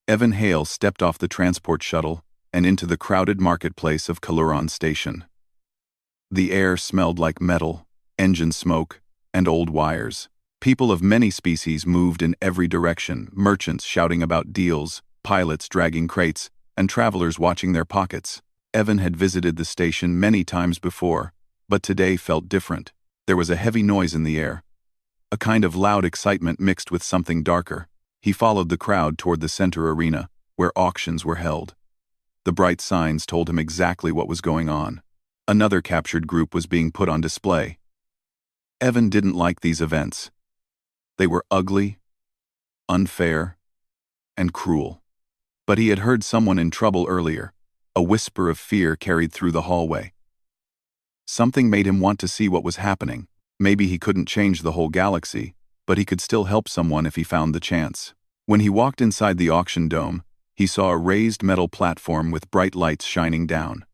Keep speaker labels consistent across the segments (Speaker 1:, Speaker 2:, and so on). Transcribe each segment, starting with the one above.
Speaker 1: Evan Hale stepped off the transport shuttle and into the crowded marketplace of Kaluran Station. The air smelled like metal, engine smoke, and old wires. People of many species moved in every direction, merchants shouting about deals, pilots dragging crates, and travelers watching their pockets. Evan had visited the station many times before, but today felt different. There was a heavy noise in the air, a kind of loud excitement mixed with something darker. He followed the crowd toward the center arena, where auctions were held. The bright signs told him exactly what was going on. Another captured group was being put on display. Evan didn't like these events. They were ugly, unfair, and cruel. But he had heard someone in trouble earlier. A whisper of fear carried through the hallway. Something made him want to see what was happening. Maybe he couldn't change the whole galaxy, but he could still help someone if he found the chance. When he walked inside the auction dome, he saw a raised metal platform with bright lights shining down.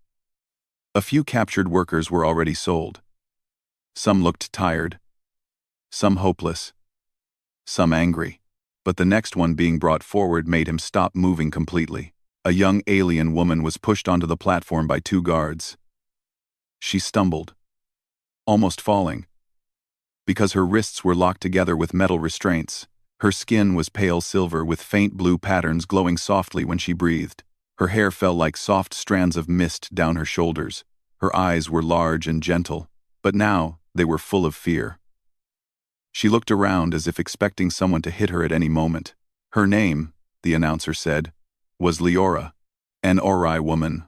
Speaker 1: A few captured workers were already sold. Some looked tired, some hopeless, some angry. But the next one being brought forward made him stop moving completely. A young alien woman was pushed onto the platform by two guards. She stumbled, almost falling. Because her wrists were locked together with metal restraints, her skin was pale silver with faint blue patterns glowing softly when she breathed. Her hair fell like soft strands of mist down her shoulders. Her eyes were large and gentle, but now they were full of fear. She looked around as if expecting someone to hit her at any moment. Her name, the announcer said, was Leora, an Ori woman.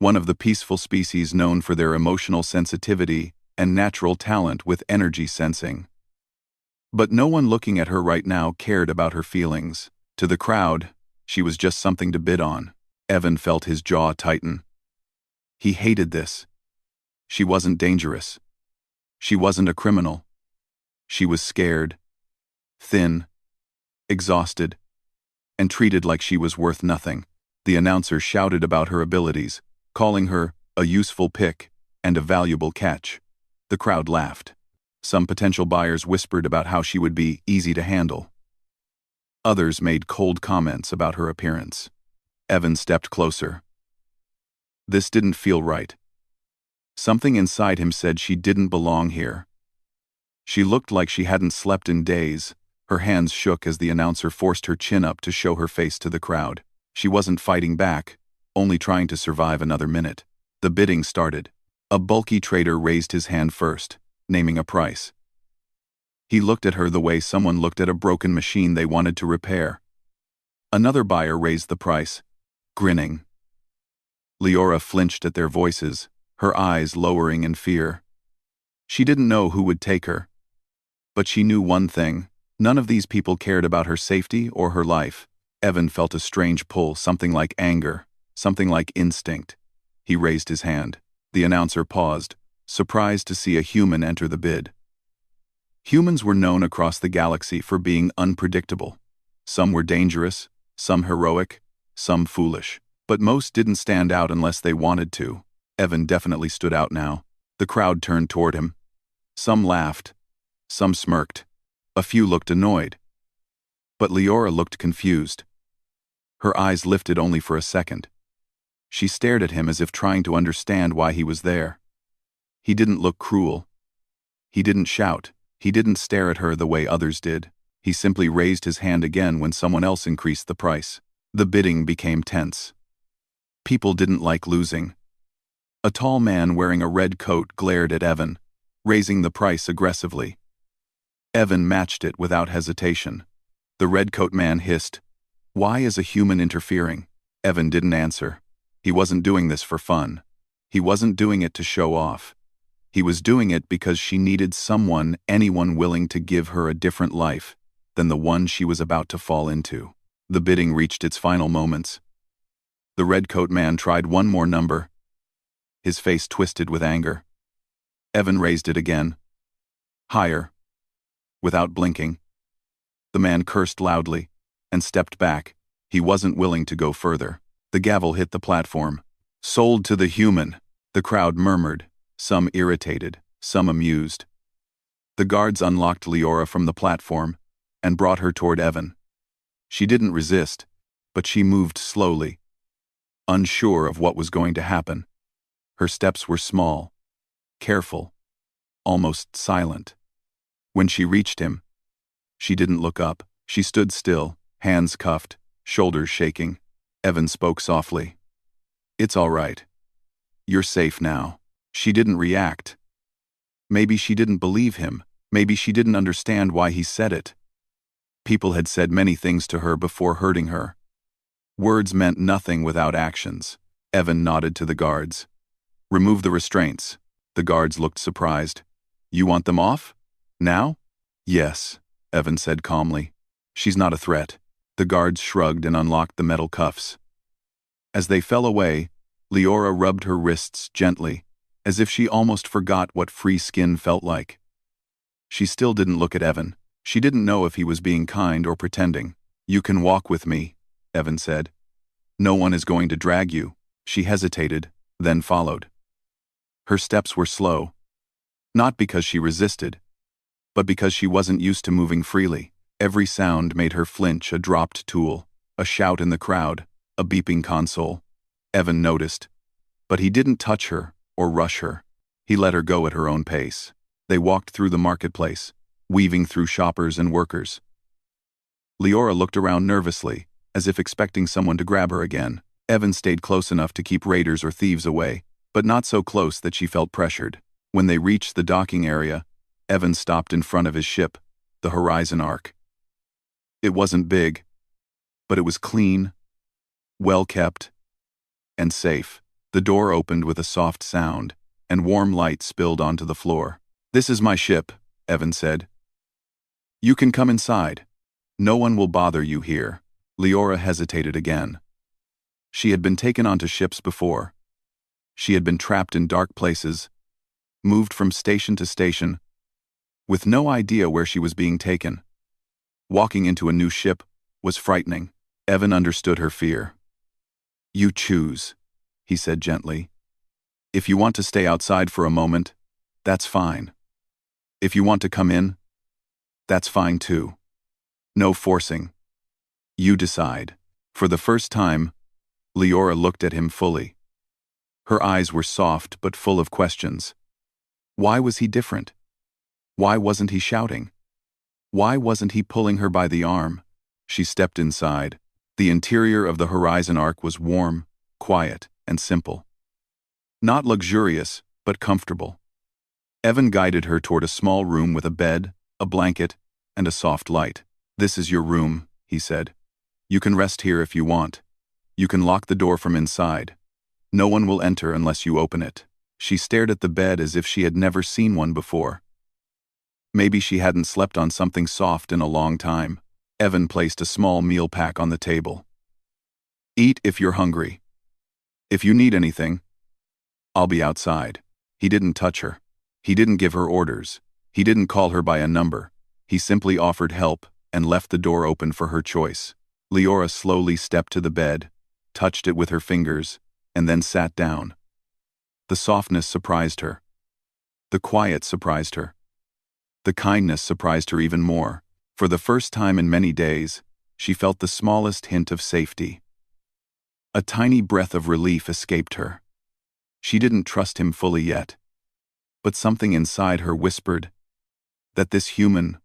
Speaker 1: One of the peaceful species known for their emotional sensitivity and natural talent with energy sensing. But no one looking at her right now cared about her feelings. To the crowd, she was just something to bid on. Evan felt his jaw tighten. He hated this. She wasn't dangerous. She wasn't a criminal. She was scared, thin, exhausted, and treated like she was worth nothing. The announcer shouted about her abilities, calling her a useful pick and a valuable catch. The crowd laughed. Some potential buyers whispered about how she would be easy to handle. Others made cold comments about her appearance. Evan stepped closer. This didn't feel right. Something inside him said she didn't belong here. She looked like she hadn't slept in days. Her hands shook as the announcer forced her chin up to show her face to the crowd. She wasn't fighting back, only trying to survive another minute. The bidding started. A bulky trader raised his hand first, naming a price. He looked at her the way someone looked at a broken machine they wanted to repair. Another buyer raised the price, grinning. Leora flinched at their voices, her eyes lowering in fear. She didn't know who would take her. But she knew one thing. None of these people cared about her safety or her life. Evan felt a strange pull, something like anger, something like instinct. He raised his hand. The announcer paused, surprised to see a human enter the bid. Humans were known across the galaxy for being unpredictable. Some were dangerous, some heroic, some foolish. But most didn't stand out unless they wanted to. Evan definitely stood out now. The crowd turned toward him. Some laughed, some smirked. A few looked annoyed. But Leora looked confused. Her eyes lifted only for a second. She stared at him as if trying to understand why he was there. He didn't look cruel. He didn't shout. He didn't stare at her the way others did. He simply raised his hand again when someone else increased the price. The bidding became tense. People didn't like losing. A tall man wearing a red coat glared at Evan, raising the price aggressively. Evan matched it without hesitation. The redcoat man hissed, "Why is a human interfering?" Evan didn't answer. He wasn't doing this for fun. He wasn't doing it to show off. He was doing it because she needed anyone willing to give her a different life than the one she was about to fall into. The bidding reached its final moments. The redcoat man tried one more number. His face twisted with anger. Evan raised it again. Higher. Without blinking. The man cursed loudly and stepped back. He wasn't willing to go further. The gavel hit the platform. "Sold to the human," the crowd murmured, some irritated, some amused. The guards unlocked Leora from the platform and brought her toward Evan. She didn't resist. but she moved slowly, unsure of what was going to happen. Her steps were small, careful, almost silent. When she reached him, she didn't look up. She stood still, hands cuffed, shoulders shaking. Evan spoke softly. "It's all right. You're safe now." She didn't react. Maybe she didn't believe him. Maybe she didn't understand why he said it. People had said many things to her before hurting her. Words meant nothing without actions. Evan nodded to the guards. "Remove the restraints." The guards looked surprised. "You want them off? Now?" "Yes," Evan said calmly. "She's not a threat." The guards shrugged and unlocked the metal cuffs. As they fell away, Leora rubbed her wrists gently, as if she almost forgot what free skin felt like. She still didn't look at Evan. She didn't know if he was being kind or pretending. "You can walk with me," Evan said. "No one is going to drag you." She hesitated, then followed. Her steps were slow, not because she resisted, but because she wasn't used to moving freely. Every sound made her flinch, a dropped tool, a shout in the crowd, a beeping console. Evan noticed, but he didn't touch her or rush her. He let her go at her own pace. They walked through the marketplace, weaving through shoppers and workers. Leora looked around nervously, as if expecting someone to grab her again. Evan stayed close enough to keep raiders or thieves away, but not so close that she felt pressured. When they reached the docking area, Evan stopped in front of his ship, the Horizon Ark. It wasn't big, but it was clean, well-kept, and safe. The door opened with a soft sound, and warm light spilled onto the floor. "This is my ship," Evan said. "You can come inside. No one will bother you here." Leora hesitated again. She had been taken onto ships before. She had been trapped in dark places, moved from station to station, with no idea where she was being taken. Walking into a new ship was frightening. Evan understood her fear. "You choose," he said gently. "If you want to stay outside for a moment, that's fine. If you want to come in, that's fine too. No forcing. You decide." For the first time, Leora looked at him fully. Her eyes were soft but full of questions. Why was he different? Why wasn't he shouting? Why wasn't he pulling her by the arm? She stepped inside. The interior of the Horizon Ark was warm, quiet, and simple. Not luxurious, but comfortable. Evan guided her toward a small room with a bed, a blanket, and a soft light. "This is your room," he said. "You can rest here if you want. You can lock the door from inside. No one will enter unless you open it." She stared at the bed as if she had never seen one before. Maybe she hadn't slept on something soft in a long time. Evan placed a small meal pack on the table. "Eat if you're hungry. If you need anything, I'll be outside." He didn't touch her. He didn't give her orders. He didn't call her by a number. He simply offered help and left the door open for her choice. Leora slowly stepped to the bed, touched it with her fingers, and then sat down. The softness surprised her. The quiet surprised her. The kindness surprised her even more. For the first time in many days, she felt the smallest hint of safety. A tiny breath of relief escaped her. She didn't trust him fully yet, but something inside her whispered that this human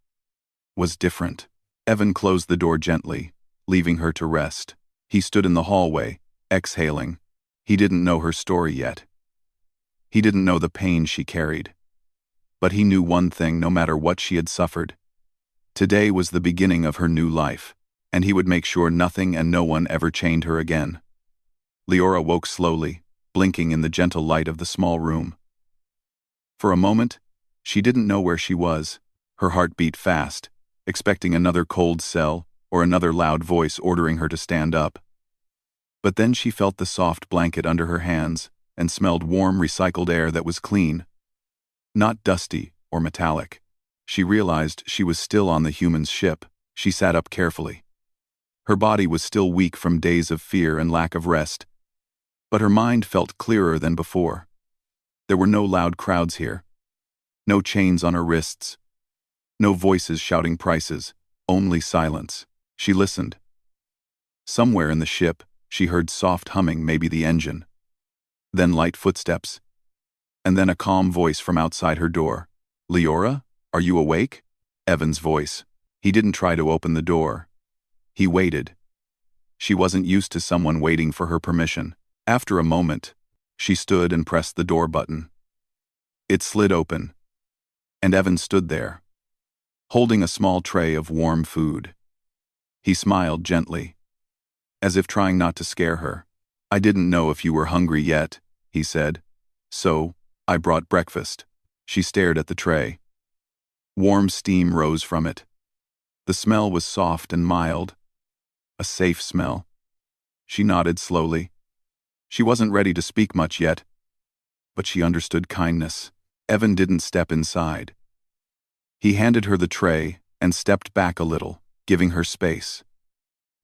Speaker 1: was different. Evan closed the door gently, leaving her to rest. He stood in the hallway, exhaling. He didn't know her story yet. He didn't know the pain she carried. But he knew one thing: no matter what she had suffered, today was the beginning of her new life, and he would make sure nothing and no one ever chained her again. Leora woke slowly, blinking in the gentle light of the small room. For a moment, she didn't know where she was. Her heart beat fast, expecting another cold cell or another loud voice ordering her to stand up. But then she felt the soft blanket under her hands and smelled warm, recycled air that was clean, not dusty or metallic. She realized she was still on the human's ship. She sat up carefully. Her body was still weak from days of fear and lack of rest, but her mind felt clearer than before. There were no loud crowds here, no chains on her wrists, no voices shouting prices, only silence. She listened. Somewhere in the ship, she heard soft humming, maybe the engine. Then light footsteps. And then a calm voice from outside her door. "Leora, are you awake?" Evan's voice. He didn't try to open the door. He waited. She wasn't used to someone waiting for her permission. After a moment, she stood and pressed the door button. It slid open, and Evan stood there, holding a small tray of warm food. He smiled gently, as if trying not to scare her. "I didn't know if you were hungry yet," he said. "So, I brought breakfast." She stared at the tray. Warm steam rose from it. The smell was soft and mild. A safe smell. She nodded slowly. She wasn't ready to speak much yet, but she understood kindness. Evan didn't step inside. He handed her the tray and stepped back a little, giving her space.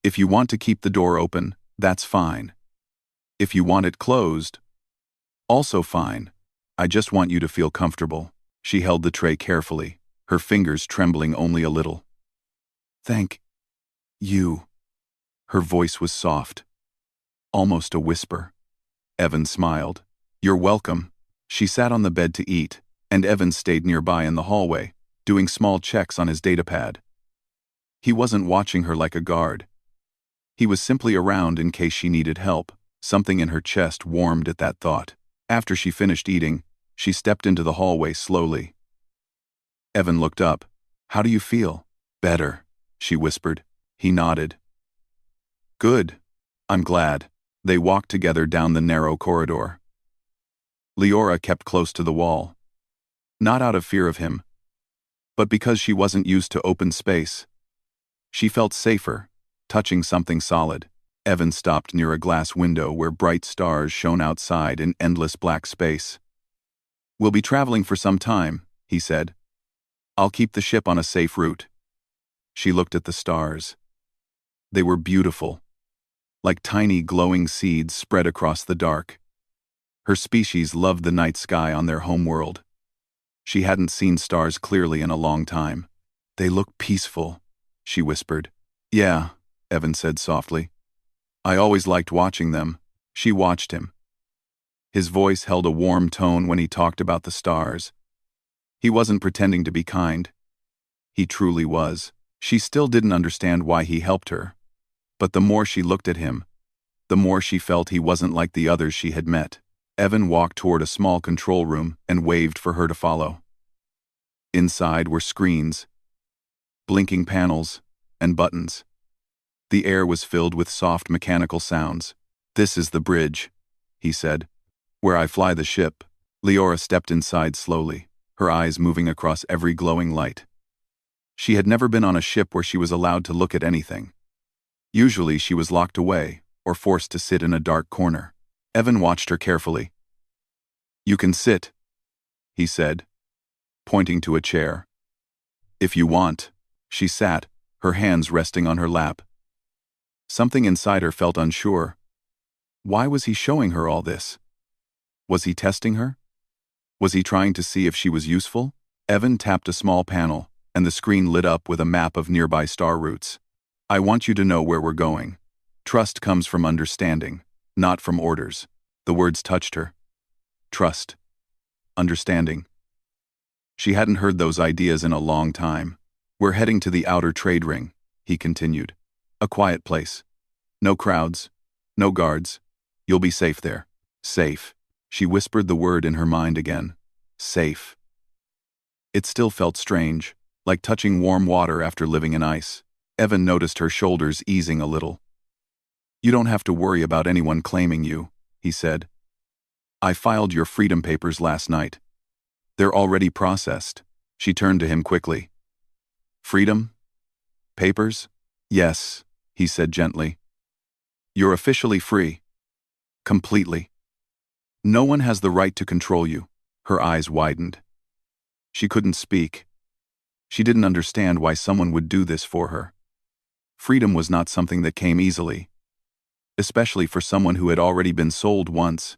Speaker 1: "If you want to keep the door open, that's fine. If you want it closed, also fine. I just want you to feel comfortable." She held the tray carefully, her fingers trembling only a little. "Thank you." Her voice was soft, almost a whisper. Evan smiled. "You're welcome." She sat on the bed to eat, and Evan stayed nearby in the hallway, doing small checks on his datapad. He wasn't watching her like a guard. He was simply around in case she needed help. Something in her chest warmed at that thought. After she finished eating, she stepped into the hallway slowly. Evan looked up. "How do you feel?" "Better," she whispered. He nodded. "Good. I'm glad." They walked together down the narrow corridor. Leora kept close to the wall. Not out of fear of him, but because she wasn't used to open space. She felt safer, touching something solid. Evan stopped near a glass window where bright stars shone outside in endless black space. "We'll be traveling for some time," he said. "I'll keep the ship on a safe route." She looked at the stars. They were beautiful, like tiny glowing seeds spread across the dark. Her species loved the night sky on their homeworld. She hadn't seen stars clearly in a long time. "They look peaceful," she whispered. "Yeah," Evan said softly. "I always liked watching them." She watched him. His voice held a warm tone when he talked about the stars. He wasn't pretending to be kind. He truly was. She still didn't understand why he helped her. But the more she looked at him, the more she felt he wasn't like the others she had met. Evan walked toward a small control room and waved for her to follow. Inside were screens, blinking panels, and buttons. The air was filled with soft mechanical sounds. "This is the bridge," he said, "where I fly the ship." Leora stepped inside slowly, her eyes moving across every glowing light. She had never been on a ship where she was allowed to look at anything. Usually she was locked away or forced to sit in a dark corner. Evan watched her carefully. "You can sit," he said, pointing to a chair. "If you want." She sat, her hands resting on her lap. Something inside her felt unsure. Why was he showing her all this? Was he testing her? Was he trying to see if she was useful? Evan tapped a small panel, and the screen lit up with a map of nearby star routes. "I want you to know where we're going. Trust comes from understanding, not from orders." The words touched her. Trust. Understanding. She hadn't heard those ideas in a long time. "We're heading to the outer trade ring," he continued. "A quiet place. No crowds. No guards. You'll be safe there." Safe. She whispered the word in her mind again. Safe. It still felt strange, like touching warm water after living in ice. Evan noticed her shoulders easing a little. "You don't have to worry about anyone claiming you," he said. "I filed your freedom papers last night. They're already processed." She turned to him quickly. "Freedom? Papers?" "Yes," he said gently. "You're officially free. Completely. No one has the right to control you." Her eyes widened. She couldn't speak. She didn't understand why someone would do this for her. Freedom was not something that came easily, especially for someone who had already been sold once.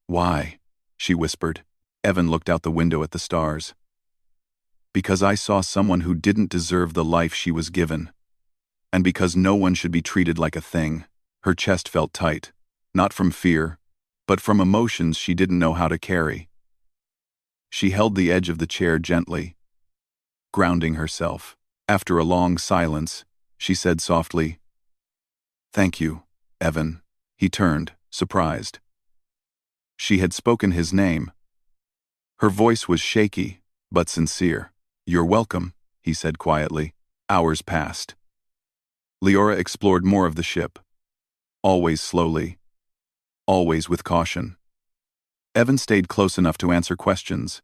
Speaker 1: "Why?" she whispered. Evan looked out the window at the stars. "Because I saw someone who didn't deserve the life she was given. And because no one should be treated like a thing, her chest felt tight, not from fear, but from emotions she didn't know how to carry. She held the edge of the chair gently, grounding herself. After a long silence, she said softly, "Thank you, Evan." He turned, surprised. She had spoken his name. Her voice was shaky, but sincere. "You're welcome," he said quietly. Hours passed. Leora explored more of the ship. Always slowly. Always with caution. Evan stayed close enough to answer questions,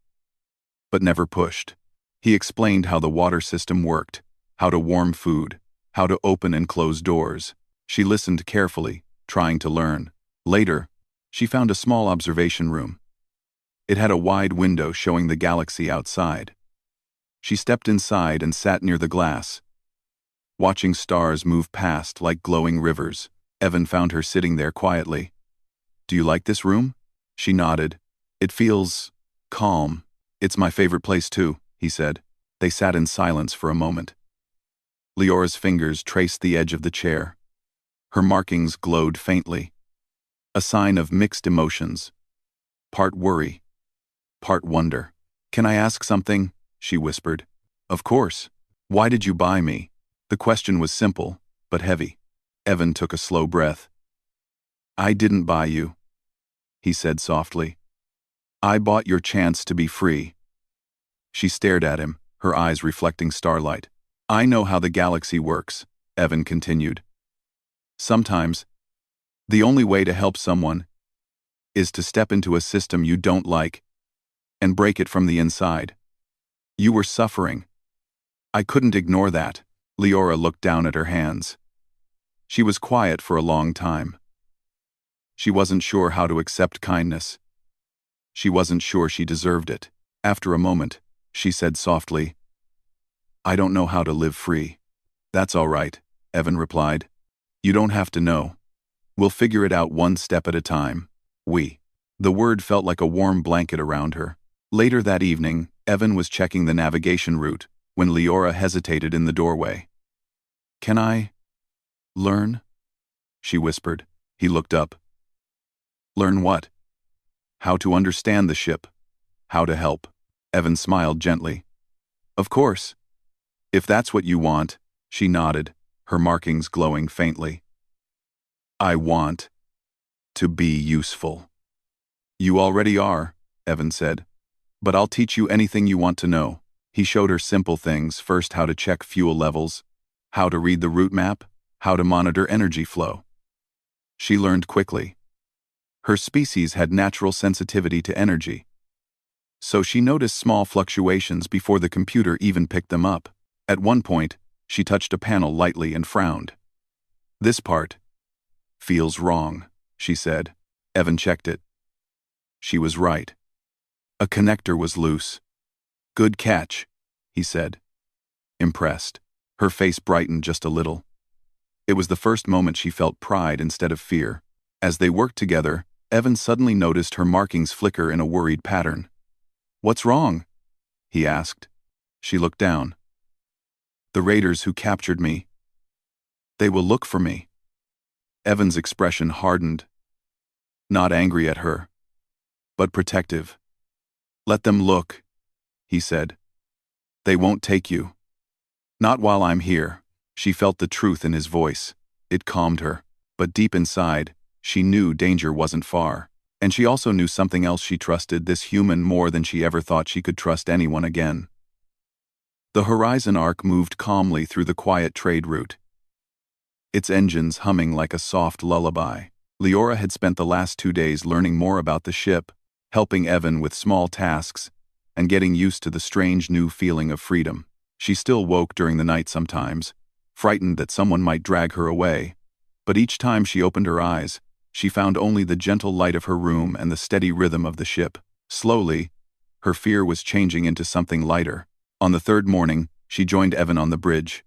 Speaker 1: but never pushed. He explained how the water system worked, how to warm food, how to open and close doors. She listened carefully, trying to learn. Later, she found a small observation room. It had a wide window showing the galaxy outside. She stepped inside and sat near the glass, watching stars move past like glowing rivers. Evan found her sitting there quietly. "Do you like this room?" She nodded. "It feels calm." "It's my favorite place too," he said. They sat in silence for a moment. Leora's fingers traced the edge of the chair. Her markings glowed faintly, a sign of mixed emotions. Part worry, part wonder. "Can I ask something?" she whispered. "Of course. Why did you buy me?" The question was simple, but heavy. Evan took a slow breath. "I didn't buy you," he said softly. "I bought your chance to be free." She stared at him, her eyes reflecting starlight. "I know how the galaxy works," Evan continued. "Sometimes, the only way to help someone is to step into a system you don't like and break it from the inside. You were suffering. I couldn't ignore that." Leora looked down at her hands. She was quiet for a long time. She wasn't sure how to accept kindness. She wasn't sure she deserved it. After a moment, she said softly, "I don't know how to live free." "That's all right," Evan replied. "You don't have to know. We'll figure it out one step at a time." "We." The word felt like a warm blanket around her. Later that evening, Evan was checking the navigation route when Leora hesitated in the doorway. "Can I learn?" she whispered. He looked up. "Learn what?" "How to understand the ship. How to help." Evan smiled gently. "Of course. If that's what you want," she nodded, her markings glowing faintly. "I want to be useful." "You already are," Evan said. "But I'll teach you anything you want to know." He showed her simple things, first how to check fuel levels, how to read the route map, how to monitor energy flow. She learned quickly. Her species had natural sensitivity to energy, so she noticed small fluctuations before the computer even picked them up. At one point, she touched a panel lightly and frowned. "This part feels wrong," she said. Evan checked it. She was right. A connector was loose. "Good catch," he said, impressed. Her face brightened just a little. It was the first moment she felt pride instead of fear. As they worked together, Evan suddenly noticed her markings flicker in a worried pattern. "What's wrong?" he asked. She looked down. "The raiders who captured me. They will look for me." Evan's expression hardened. Not angry at her, but protective. "Let them look," he said. "They won't take you. Not while I'm here." She felt the truth in his voice. It calmed her, but deep inside, she knew danger wasn't far. And she also knew something else. She trusted this human more than she ever thought she could trust anyone again. The Horizon Arc moved calmly through the quiet trade route, its engines humming like a soft lullaby. Leora had spent the last 2 days learning more about the ship, helping Evan with small tasks, and getting used to the strange new feeling of freedom. She still woke during the night sometimes, frightened that someone might drag her away, but each time she opened her eyes, she found only the gentle light of her room and the steady rhythm of the ship. Slowly, her fear was changing into something lighter. On the third morning, she joined Evan on the bridge.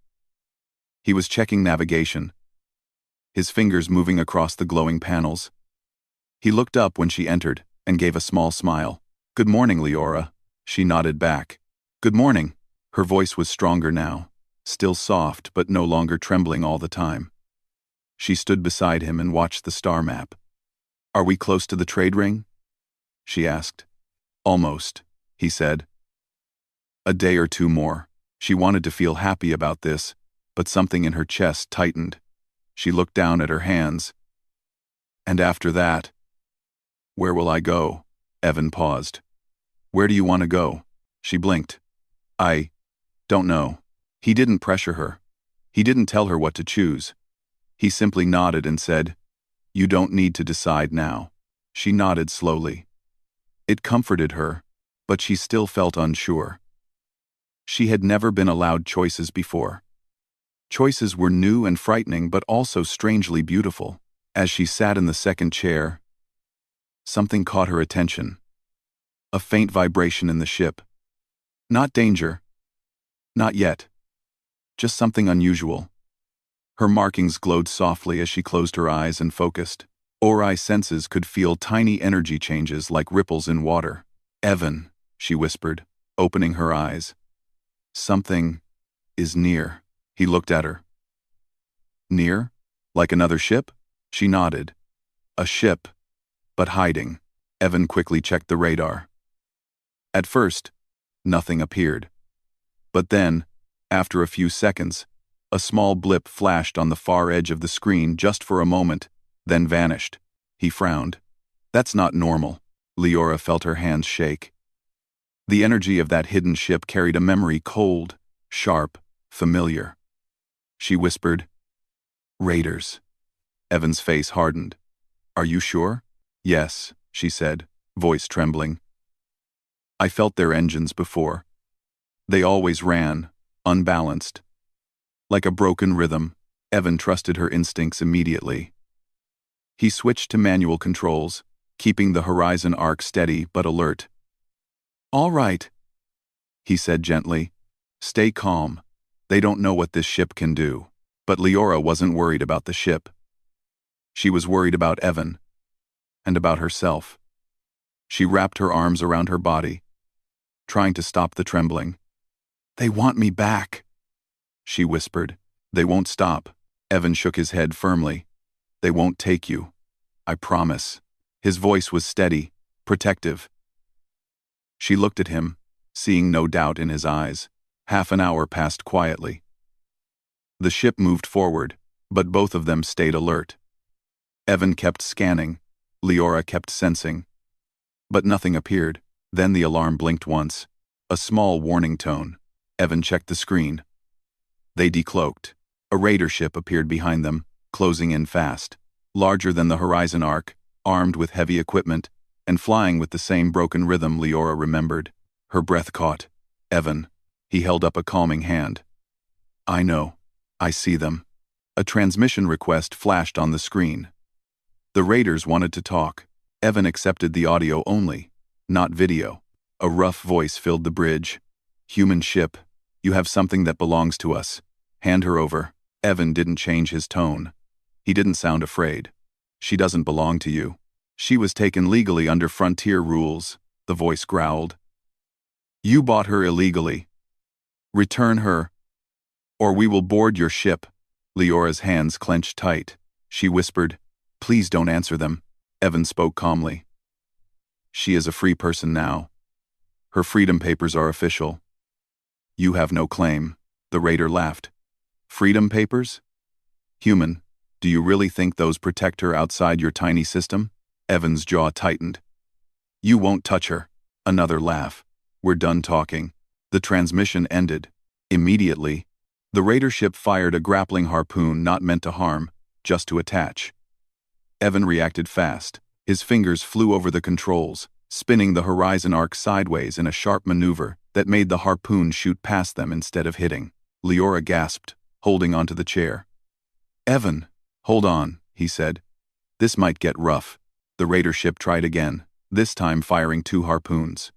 Speaker 1: He was checking navigation, his fingers moving across the glowing panels. He looked up when she entered and gave a small smile. "Good morning, Leora." She nodded back. "Good morning." Her voice was stronger now. still soft but no longer trembling all the time. She stood beside him and watched the star map. "Are we close to the trade ring?" she asked. "Almost," he said. "A day or two more." She wanted to feel happy about this, but something in her chest tightened. She looked down at her hands. "And after that, where will I go?" Evan paused. "Where do you want to go?" She blinked. "I don't know." He didn't pressure her. He didn't tell her what to choose. He simply nodded and said, "You don't need to decide now." She nodded slowly. It comforted her, but she still felt unsure. She had never been allowed choices before. Choices were new and frightening, but also strangely beautiful. As she sat in the second chair, something caught her attention. A faint vibration in the ship. Not danger. Not yet. Just something unusual. Her markings glowed softly as she closed her eyes and focused. Ori senses could feel tiny energy changes like ripples in water. "Evan," she whispered, opening her eyes. "Something is near." He looked at her. "Near? Like another ship?" She nodded. "A ship, but hiding." Evan quickly checked the radar. At first, nothing appeared. But then, after a few seconds, a small blip flashed on the far edge of the screen just for a moment, then vanished. He frowned. "That's not normal." Leora felt her hands shake. The energy of that hidden ship carried a memory cold, sharp, familiar. She whispered, "Raiders." Evan's face hardened. "Are you sure?" "Yes," she said, voice trembling. "I felt their engines before. They always ran, unbalanced. Like a broken rhythm." Evan trusted her instincts immediately. He switched to manual controls, keeping the horizon arc steady but alert. "All right," he said gently. "Stay calm. They don't know what this ship can do." But Leora wasn't worried about the ship. She was worried about Evan, and about herself. She wrapped her arms around her body, trying to stop the trembling. "They want me back," she whispered. "They won't stop." Evan shook his head firmly. "They won't take you. I promise." His voice was steady, protective. She looked at him, seeing no doubt in his eyes. Half an hour passed quietly. The ship moved forward, but both of them stayed alert. Evan kept scanning. Leora kept sensing. But nothing appeared. Then the alarm blinked once. A small warning tone. Evan checked the screen. They decloaked. A raider ship appeared behind them, closing in fast. Larger than the horizon arc, armed with heavy equipment, and flying with the same broken rhythm Leora remembered. Her breath caught. "Evan." He held up a calming hand. "I know. I see them." A transmission request flashed on the screen. The raiders wanted to talk. Evan accepted the audio only, not video. A rough voice filled the bridge. "Human ship, you have something that belongs to us. Hand her over." Evan didn't change his tone. He didn't sound afraid. "She doesn't belong to you. She was taken legally under frontier rules," the voice growled. "You bought her illegally. Return her, or we will board your ship." Leora's hands clenched tight. She whispered, "Please don't answer them." Evan spoke calmly. "She is a free person now. Her freedom papers are official. You have no claim." The raider laughed. "Freedom papers? Human, do you really think those protect her outside your tiny system?" Evan's jaw tightened. "You won't touch her." Another laugh. "We're done talking." The transmission ended. Immediately, the raider ship fired a grappling harpoon not meant to harm, just to attach. Evan reacted fast. His fingers flew over the controls, spinning the horizon arc sideways in a sharp maneuver that made the harpoon shoot past them instead of hitting. Leora gasped, holding onto the chair. "Evan, hold on," he said. "This might get rough." The raider ship tried again, this time firing 2 harpoons.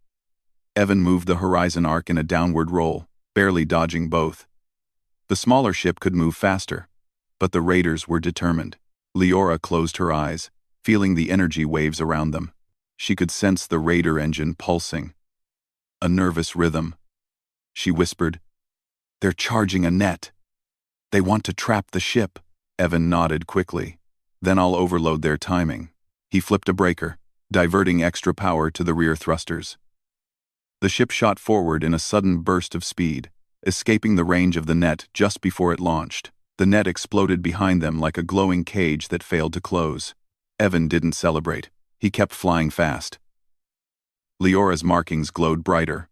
Speaker 1: Evan moved the horizon arc in a downward roll, barely dodging both. The smaller ship could move faster, but the raiders were determined. Leora closed her eyes, feeling the energy waves around them. She could sense the raider engine pulsing. A nervous rhythm. She whispered, They're charging a net. They want to trap the ship. Evan nodded quickly. Then I'll overload their timing. He flipped a breaker, diverting extra power to the rear thrusters. The ship shot forward in a sudden burst of speed, escaping the range of the net just before it launched. The net exploded behind them like a glowing cage that failed to close. Evan didn't celebrate. He kept flying fast. Leora's markings glowed brighter.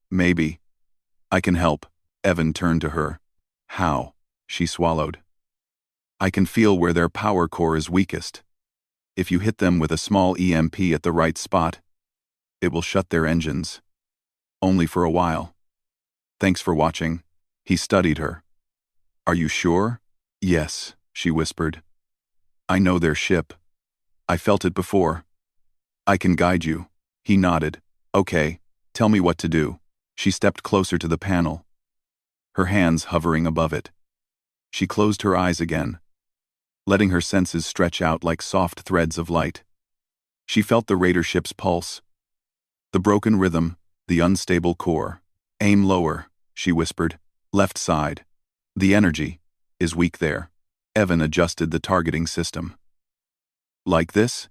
Speaker 1: Maybe. I can help. Evan turned to her. How? She swallowed. I can feel where their power core is weakest. If you hit them with a small EMP at the right spot, it will shut their engines. Only for a while. Thanks for watching. He studied her. Are you sure? Yes, she whispered. I know their ship. I felt it before. I can guide you. He nodded. Okay, tell me what to do. She stepped closer to the panel, her hands hovering above it. She closed her eyes again, letting her senses stretch out like soft threads of light. She felt the raider ship's pulse, the broken rhythm, the unstable core. Aim lower, she whispered. Left side. The energy is weak there. Evan adjusted the targeting system. Like this?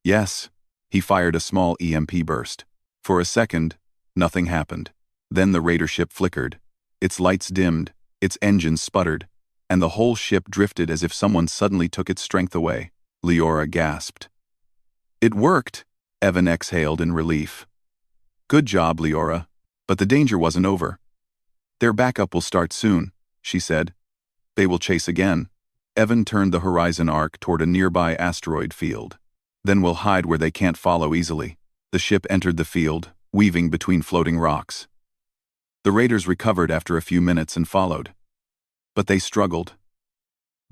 Speaker 1: Yes. He fired a small EMP burst. For a second, nothing happened. Then the raider ship flickered. Its lights dimmed, its engines sputtered, and the whole ship drifted as if someone suddenly took its strength away. Leora gasped. It worked, Evan exhaled in relief. Good job, Leora. But the danger wasn't over. Their backup will start soon, she said. They will chase again. Evan turned the horizon arc toward a nearby asteroid field. Then we'll hide where they can't follow easily. The ship entered the field, weaving between floating rocks. The raiders recovered after a few minutes and followed. But they struggled.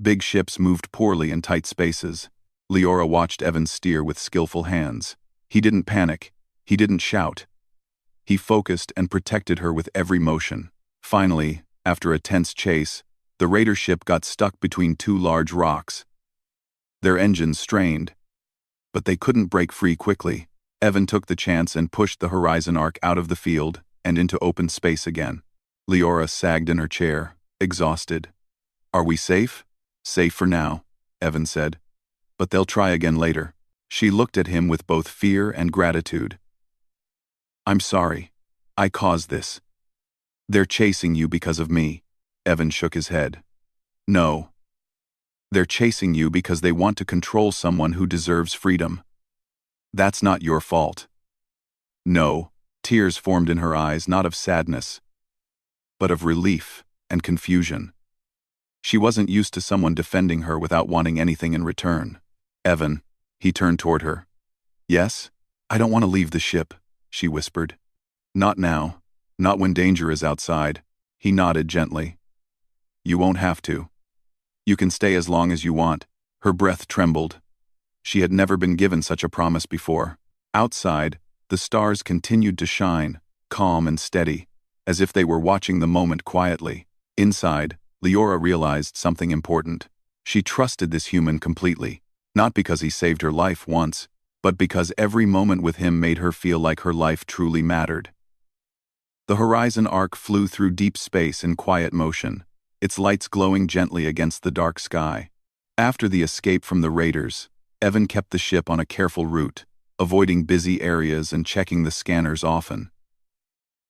Speaker 1: Big ships moved poorly in tight spaces. Leora watched Evan steer with skillful hands. He didn't panic. He didn't shout. He focused and protected her with every motion. Finally, after a tense chase, the raider ship got stuck between two large rocks. Their engines strained, but they couldn't break free quickly. Evan took the chance and pushed the horizon arc out of the field and into open space again. Leora sagged in her chair, exhausted. Are we safe? Safe for now, Evan said. But they'll try again later. She looked at him with both fear and gratitude. I'm sorry. I caused this. They're chasing you because of me. Evan shook his head. No. They're chasing you because they want to control someone who deserves freedom. That's not your fault. No. Tears formed in her eyes, not of sadness, but of relief and confusion. She wasn't used to someone defending her without wanting anything in return. Evan, he turned toward her. Yes? I don't want to leave the ship, she whispered. Not now. Not when danger is outside. He nodded gently. You won't have to. You can stay as long as you want. Her breath trembled. She had never been given such a promise before. Outside, the stars continued to shine, calm and steady, as if they were watching the moment quietly. Inside, Leora realized something important. She trusted this human completely, not because he saved her life once, but because every moment with him made her feel like her life truly mattered. The horizon arc flew through deep space in quiet motion, its lights glowing gently against the dark sky. After the escape from the raiders, Evan kept the ship on a careful route, avoiding busy areas and checking the scanners often.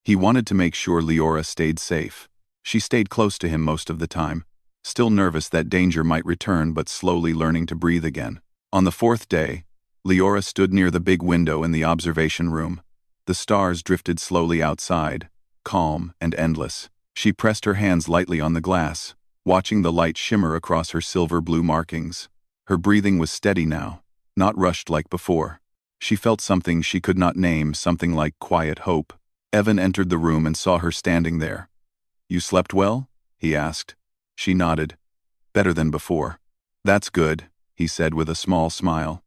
Speaker 1: He wanted to make sure Leora stayed safe. She stayed close to him most of the time, still nervous that danger might return but slowly learning to breathe again. On the fourth day, Leora stood near the big window in the observation room. The stars drifted slowly outside, calm and endless. She pressed her hands lightly on the glass, watching the light shimmer across her silver-blue markings. Her breathing was steady now, not rushed like before. She felt something she could not name, something like quiet hope. Evan entered the room and saw her standing there. You slept well? He asked. She nodded. Better than before. That's good, he said with a small smile.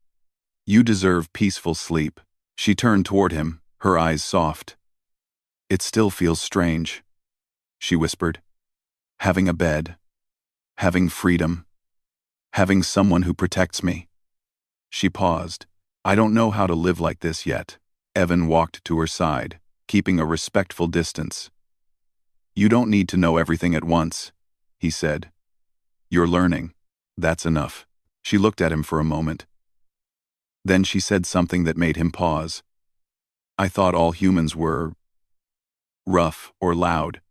Speaker 1: You deserve peaceful sleep. She turned toward him, her eyes soft. It still feels strange, she whispered. Having a bed. Having freedom. Having someone who protects me. She paused. I don't know how to live like this yet. Evan walked to her side, keeping a respectful distance. You don't need to know everything at once, he said. You're learning. That's enough. She looked at him for a moment. Then she said something that made him pause. I thought all humans were rough or loud.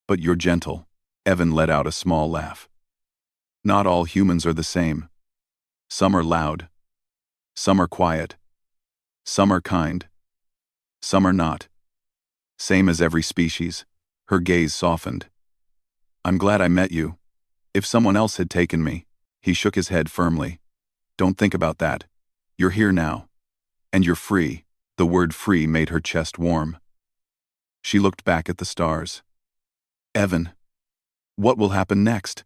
Speaker 1: But you're gentle. Evan let out a small laugh. Not all humans are the same. Some are loud. Some are quiet. Some are kind. Some are not. Same as every species. Her gaze softened. I'm glad I met you. If someone else had taken me. He shook his head firmly. Don't think about that. You're here now. And you're free. The word free made her chest warm. She looked back at the stars. Evan, what will happen next?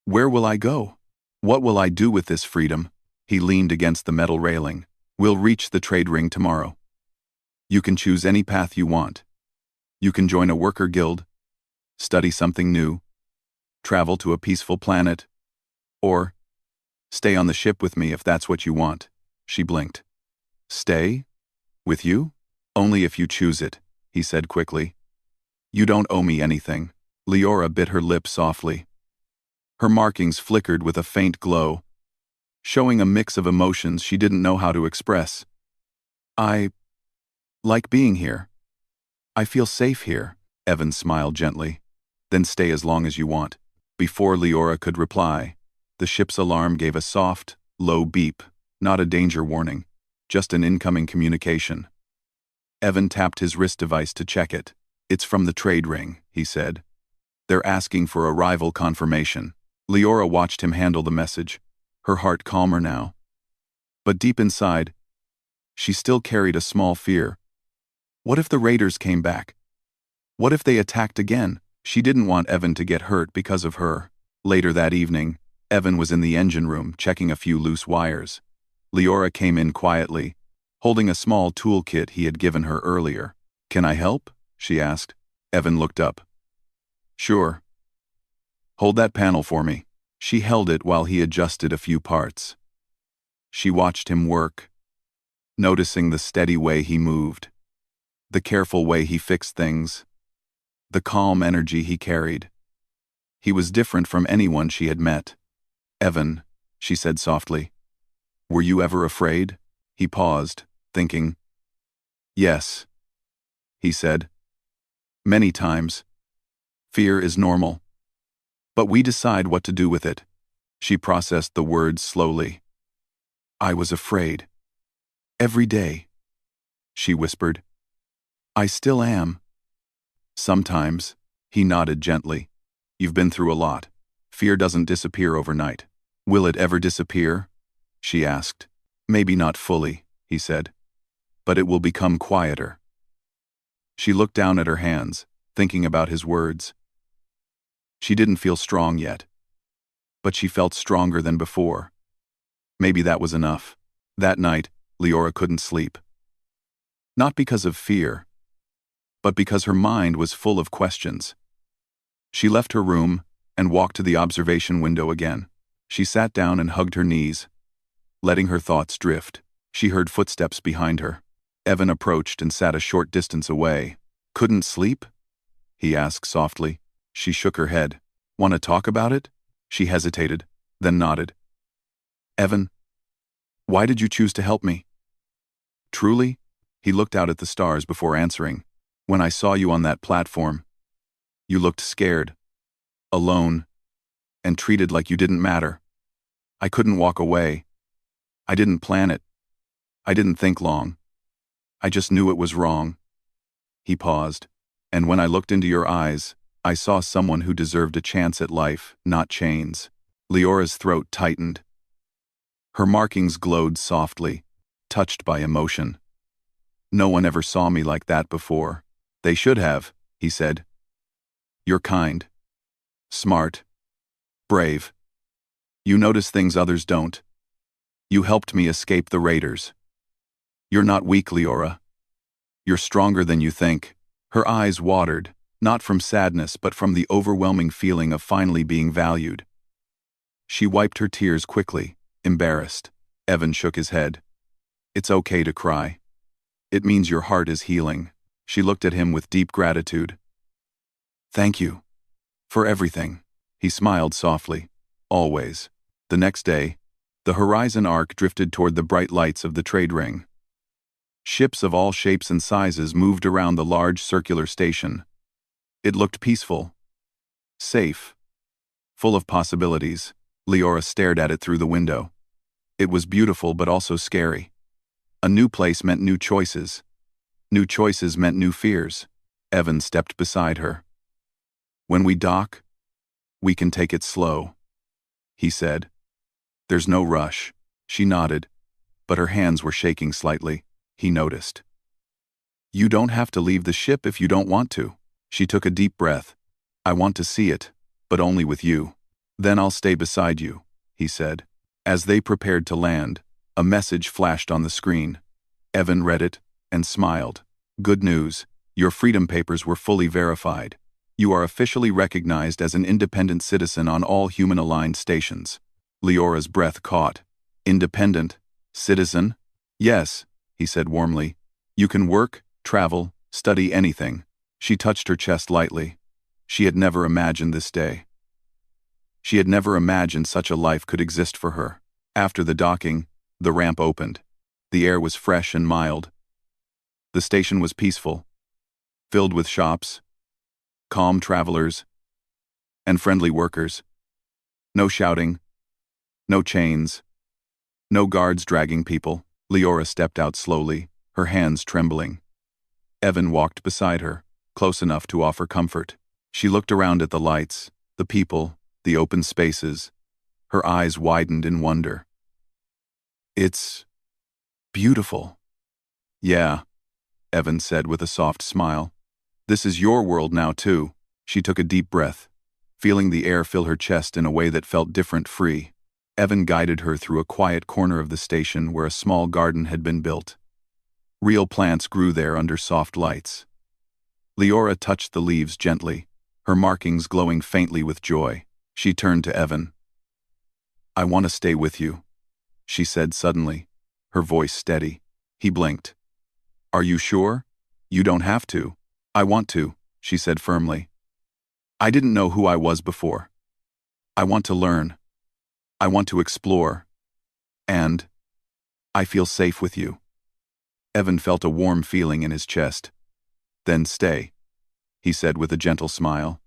Speaker 1: Where will I go? What will I do with this freedom? He leaned against the metal railing. We'll reach the trade ring tomorrow. You can choose any path you want. You can join a worker guild, study something new, travel to a peaceful planet, or stay on the ship with me if that's what you want. She blinked. Stay? With you? Only if you choose it, he said quickly. You don't owe me anything. Leora bit her lip softly. Her markings flickered with a faint glow, showing a mix of emotions she didn't know how to express. I like being here. I feel safe here, Evan smiled gently. Then stay as long as you want. Before Leora could reply, the ship's alarm gave a soft, low beep, not a danger warning, just an incoming communication. Evan tapped his wrist device to check it. It's from the trade ring, he said. They're asking for arrival confirmation. Leora watched him handle the message, her heart calmer now. But deep inside, she still carried a small fear. What if the raiders came back? What if they attacked again? She didn't want Evan to get hurt because of her. Later that evening, Evan was in the engine room checking a few loose wires. Leora came in quietly, holding a small toolkit he had given her earlier. Can I help? She asked. Evan looked up. Sure. Hold that panel for me. She held it while he adjusted a few parts. She watched him work, noticing the steady way he moved, the careful way he fixed things, the calm energy he carried. He was different from anyone she had met. Evan, she said softly, were you ever afraid? He paused, thinking. Yes, he said. Many times. Fear is normal. But we decide what to do with it. She processed the words slowly. I was afraid. Every day. She whispered. I still am. Sometimes, he nodded gently. You've been through a lot. Fear doesn't disappear overnight. Will it ever disappear? She asked. Maybe not fully, he said. But it will become quieter. She looked down at her hands, thinking about his words. She didn't feel strong yet. But she felt stronger than before. Maybe that was enough. That night, Leora couldn't sleep. Not because of fear, but because her mind was full of questions. She left her room and walked to the observation window again. She sat down and hugged her knees, letting her thoughts drift. She heard footsteps behind her. Evan approached and sat a short distance away. Couldn't sleep? He asked softly. She shook her head. Want to talk about it? She hesitated, then nodded. Evan, why did you choose to help me? Truly? He looked out at the stars before answering. When I saw you on that platform, you looked scared, alone, and treated like you didn't matter. I couldn't walk away. I didn't plan it. I didn't think long. I just knew it was wrong. He paused, and when I looked into your eyes, I saw someone who deserved a chance at life, not chains. Leora's throat tightened. Her markings glowed softly, touched by emotion. No one ever saw me like that before. They should have, he said. You're kind, smart, brave. You notice things others don't. You helped me escape the raiders. You're not weak, Leora. You're stronger than you think. Her eyes watered, not from sadness but from the overwhelming feeling of finally being valued. She wiped her tears quickly, embarrassed. Evan shook his head. It's okay to cry. It means your heart is healing. She looked at him with deep gratitude. Thank you. For everything. He smiled softly. Always. The next day, the Horizon Ark drifted toward the bright lights of the trade ring. Ships of all shapes and sizes moved around the large circular station. It looked peaceful. Safe. Full of possibilities. Leora stared at it through the window. It was beautiful but also scary. A new place meant new choices. New choices meant new fears. Evan stepped beside her. When we dock, we can take it slow, he said. There's no rush. She nodded, but her hands were shaking slightly. He noticed. You don't have to leave the ship if you don't want to. She took a deep breath. I want to see it, but only with you. Then I'll stay beside you, he said. As they prepared to land, a message flashed on the screen. Evan read it and smiled. Good news. Your freedom papers were fully verified. You are officially recognized as an independent citizen on all human-aligned stations. Leora's breath caught. Independent? Citizen? Yes, he said warmly. You can work, travel, study anything. She touched her chest lightly. She had never imagined this day. She had never imagined such a life could exist for her. After the docking, the ramp opened. The air was fresh and mild. The station was peaceful, filled with shops, calm travelers, and friendly workers. No shouting, no chains, no guards dragging people. Leora stepped out slowly, her hands trembling. Evan walked beside her, close enough to offer comfort. She looked around at the lights, the people, the open spaces. Her eyes widened in wonder. It's beautiful. Yeah, Evan said with a soft smile. This is your world now too. She took a deep breath, feeling the air fill her chest in a way that felt different, free. Evan guided her through a quiet corner of the station where a small garden had been built. Real plants grew there under soft lights. Leora touched the leaves gently, her markings glowing faintly with joy. She turned to Evan. I want to stay with you, she said suddenly, her voice steady. He blinked. Are you sure? You don't have to. I want to, she said firmly. I didn't know who I was before. I want to learn. I want to explore. And I feel safe with you. Evan felt a warm feeling in his chest. Then stay, he said with a gentle smile.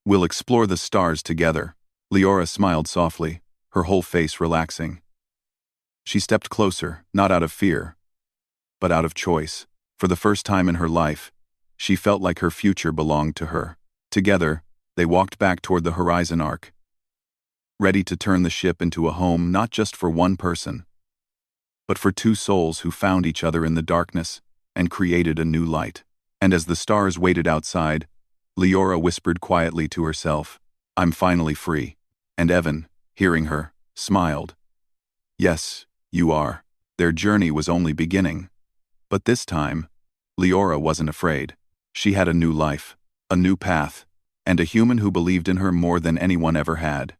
Speaker 1: We'll explore the stars together. Leora smiled softly, her whole face relaxing. She stepped closer, not out of fear, but out of choice. For the first time in her life, she felt like her future belonged to her. Together, they walked back toward the Horizon Ark, ready to turn the ship into a home not just for one person, but for two souls who found each other in the darkness and created a new light. And as the stars waited outside, Leora whispered quietly to herself, I'm finally free. And Evan, hearing her, smiled. Yes, you are. Their journey was only beginning. But this time, Leora wasn't afraid. She had a new life, a new path, and a human who believed in her more than anyone ever had.